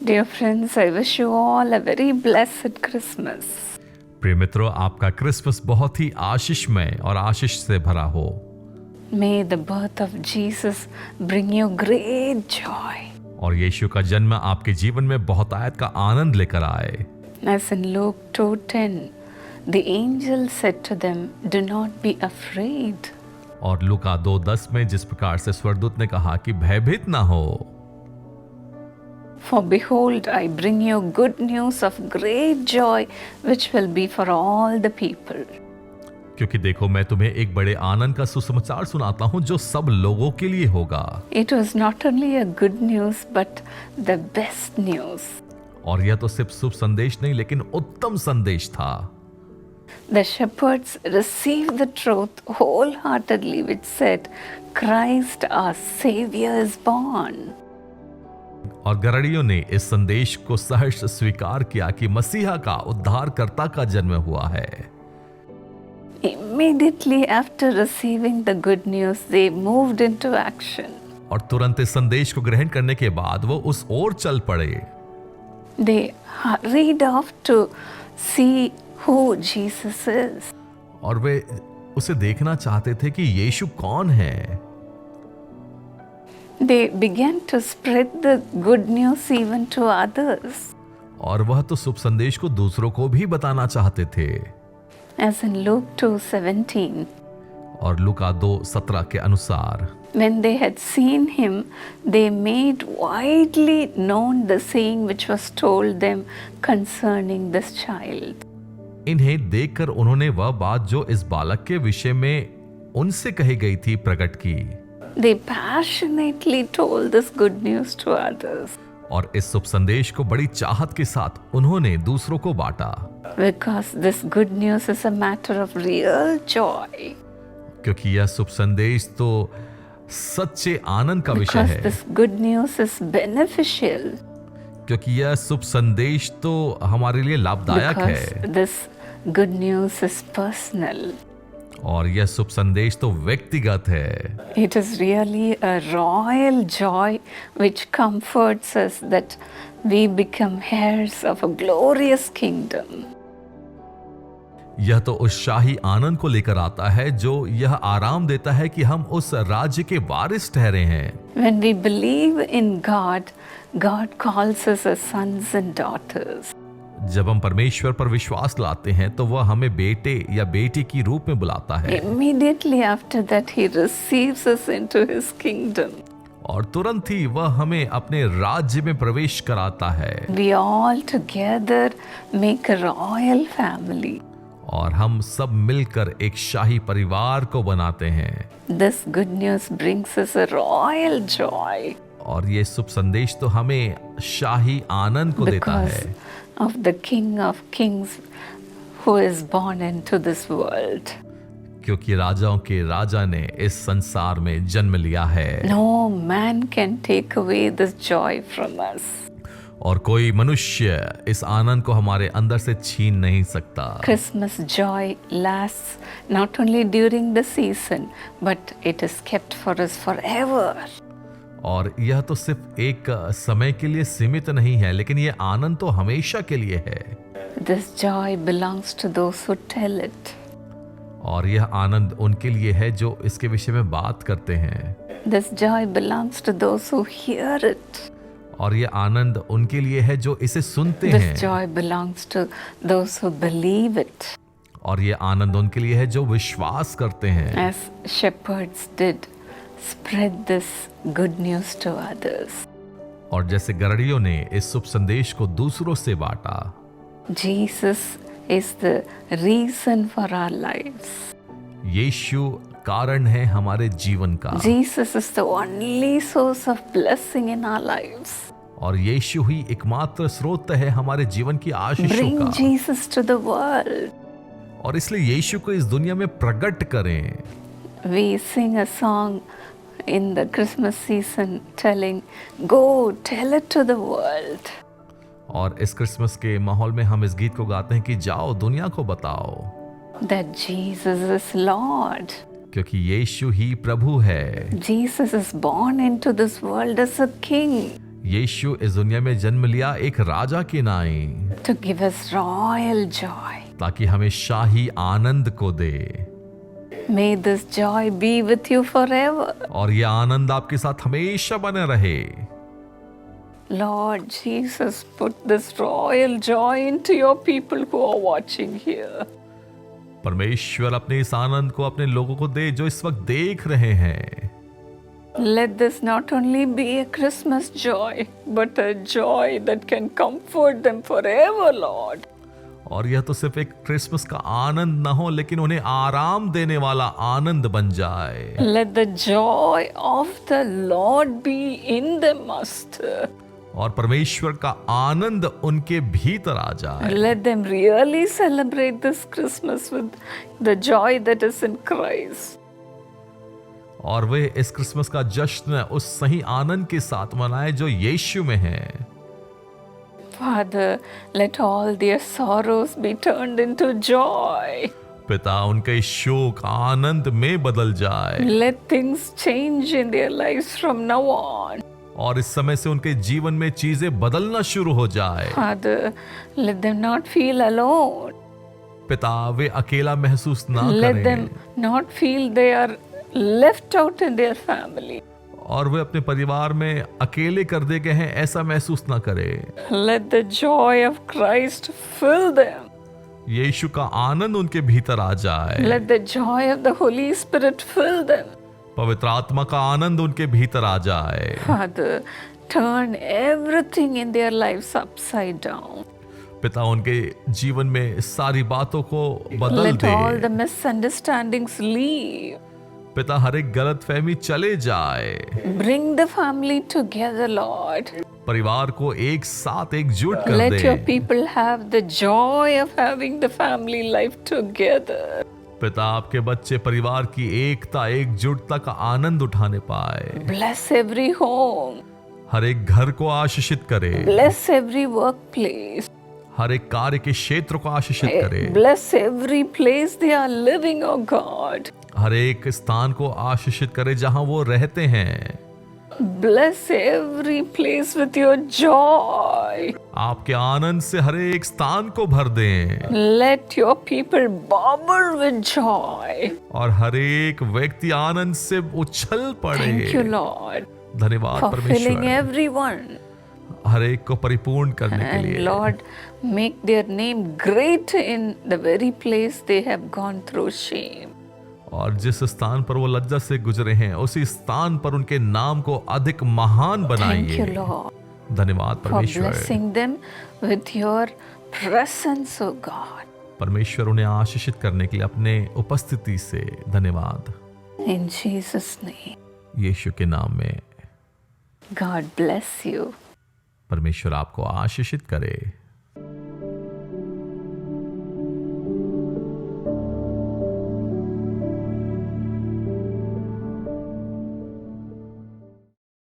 Dear friends, I wish you all a very blessed Christmas. प्रिय मित्रों, आपका Christmas बहुत ही आशीषमय और आशीष से भरा हो। May the birth of Jesus bring you great joy. और यीशु का जन्म आपके जीवन में बहुतायत का आनंद लेकर आए। As in Luke 2:10, the angel said to them, "Do not be afraid." और लूका 2:10 में जिस प्रकार से स्वर्गदूत ने कहा कि भयभीत ना हो, For behold, I bring you good news of great joy, which will be for all the people. क्योंकि देखो मैं तुम्हें एक बड़े आनंद का सुसमाचार सुनाता हूं जो सब लोगों के लिए होगा। It was not only a good news, but the best news. और यह तो सिर्फ शुभ संदेश नहीं लेकिन उत्तम संदेश था। The shepherds received the truth wholeheartedly, which said, Christ our Savior is born. और गरड़ियों ने इस संदेश को सहर्ष स्वीकार किया कि मसीहा का उद्धारकर्ता का जन्म हुआ है। Immediately after receiving the good news, they moved into action. और तुरंत इस संदेश को ग्रहण करने के बाद वो उस ओर चल पड़े। They hurried off to see who Jesus is. और वे उसे देखना चाहते थे कि यीशु कौन है। They began to spread the good news even to others. और वह तो शुभ संदेश को दूसरों को भी बताना चाहते थे। As in Luke 2:17, और लूका 2:17 के अनुसार when they had seen him, they made widely known the saying which was told them concerning this child. इन्हें देखकर उन्होंने वह बात जो इस बालक के विषय में उनसे कही गई थी प्रकट की। They passionately told this good news to others. और इस शुभ संदेश को बड़ी चाहत के साथ उन्होंने दूसरों को बांटा। Because this good news is a matter of real joy. क्योंकि यह शुभ संदेश तो सच्चे आनंद का विषय Because है। this good news is beneficial. क्योंकि यह शुभ संदेश तो हमारे लिए लाभदायक Because है। this good news is personal. और यह शुभ संदेश तो व्यक्तिगत है। It is really a royal joy which comforts us that we become heirs of a glorious kingdom. यह तो उस शाही आनंद को लेकर आता है जो यह आराम देता है कि हम उस राज्य के वारिस ठहरे हैं। When we believe in God, God calls us as sons and daughters. जब हम परमेश्वर पर विश्वास लाते हैं तो वह हमें बेटे या बेटी की रूप में बुलाता है। Immediately after that, He receives us into His kingdom. और तुरंत ही वह हमें अपने राज्य में प्रवेश कराता है। We all together make a royal family. और हम सब मिलकर एक शाही परिवार को बनाते हैं। This good news brings us a royal joy. और ये शुभ संदेश तो हमें शाही आनंद को देता Because है। of the King of Kings who is born into this world. क्योंकि राजाओं के राजा ने इस संसार में जन्म लिया है। No man can take away this joy from us. और कोई मनुष्य इस आनंद को हमारे अंदर से छीन नहीं सकता। Christmas joy lasts not only during the season, but it is kept for us forever. और यह तो सिर्फ एक समय के लिए सीमित नहीं है लेकिन यह आनंद तो हमेशा के लिए है। This joy belongs to those who tell it. और यह आनंद उनके लिए है जो इसके विषय में बात करते हैं। This joy belongs to those who hear it. और यह आनंद उनके लिए है जो इसे सुनते This हैं। joy belongs to those who believe it. और यह आनंद उनके लिए है जो विश्वास करते हैं। As shepherds did, spread this good news to others. और जैसे गरड़ियों ने इस शुभ संदेश को दूसरों से बांटा। Jesus is the reason for our lives. यीशु कारण है हमारे जीवन का। Jesus is the only source of blessing in our lives. और यीशु ही एकमात्र स्रोत है हमारे जीवन की आशीषों Bring का। Jesus to the world. और इसलिए यीशु को इस दुनिया में प्रकट करें। We sing a song in the Christmas season telling, "Go tell it to the world." और इस क्रिसमस के माहौल में हम इस गीत को गाते हैं कि जाओ दुनिया को बताओ That Jesus is Lord. क्योंकि यीशु ही प्रभु है। Jesus is born into this world as a king. यीशु इस दुनिया में जन्म लिया एक राजा के नाई, to give us royal joy. ताकि हमें शाही आनंद को दे। May this joy be with you forever. और यह आनंद आपके साथ हमेशा बने रहे। Lord Jesus, put this royal joy into your people who are watching here. परमेश्वर अपने इस आनंद को अपने लोगों को दे जो इस वक्त देख रहे हैं। Let this not only be a Christmas joy, but a joy that can comfort them forever, Lord. और यह तो सिर्फ एक क्रिसमस का आनंद ना हो, लेकिन उन्हें आराम देने वाला आनंद बन जाए। Let the joy of the Lord be in them, Master. और परमेश्वर का आनंद उनके भीतर आ जाए। Let them really celebrate this Christmas with the joy that is in Christ. और वे इस क्रिसमस का जश्न उस सही आनंद के साथ मनाए जो यीशु में है। Father, let all their sorrows be turned into joy. पिता, उनके शोक आनंद में बदल जाए। Let things change in their lives from now on. और इस समय से उनके जीवन में चीजें बदलना शुरू हो जाए। Father, let them not feel alone. पिता, वे अकेला महसूस ना Let them करें not feel they are left out in their family. और वे अपने परिवार में अकेले कर दिए गए हैं ऐसा महसूस ना करें। Let the joy of Christ fill them. यीशु का आनंद उनके भीतर आ जाए। Let the joy of the Holy Spirit fill them. पवित्र आत्मा का आनंद उनके भीतर आ जाए। Father, turn everything in their lives upside down. पिता, उनके जीवन में सारी बातों को बदल Let all they. the misunderstandings leave. पिता, हर एक गलत फहमी चले जाए। Bring the family together, Lord. परिवार को एक साथ एकजुट कर Let your they. people have the joy of having the family life together. पिता, आपके बच्चे परिवार की एकता एकजुटता का आनंद उठाने पाए। Bless every home. हर एक घर को आशीषित करे। Bless every workplace. हर एक कार्य के क्षेत्र को आशीषित करे। Bless every place they are living, oh God. हर एक स्थान को आशीषित करे जहां वो रहते हैं। Bless every place with your joy. आपके आनंद से हर एक स्थान को भर दें। Let your people bubble with joy. और हर एक व्यक्ति आनंद से उछल पड़े। Thank you, Lord, धन्यवाद for filling परमेश्वर, everyone. हर एक को परिपूर्ण करने के And लिए। Lord, make their name great in the very place they have gone through shame. और जिस स्थान पर वो लज्जा से गुजरे हैं उसी स्थान पर उनके नाम को अधिक महान Thank you, बनाइए। Lord, धन्यवाद for परमेश्वर। blessing them with your presence, oh God. परमेश्वर उन्हें आशीषित करने के लिए अपने उपस्थिति से धन्यवाद। In Jesus' name, यीशु के नाम में God bless you. परमेश्वर आपको आशीषित करे।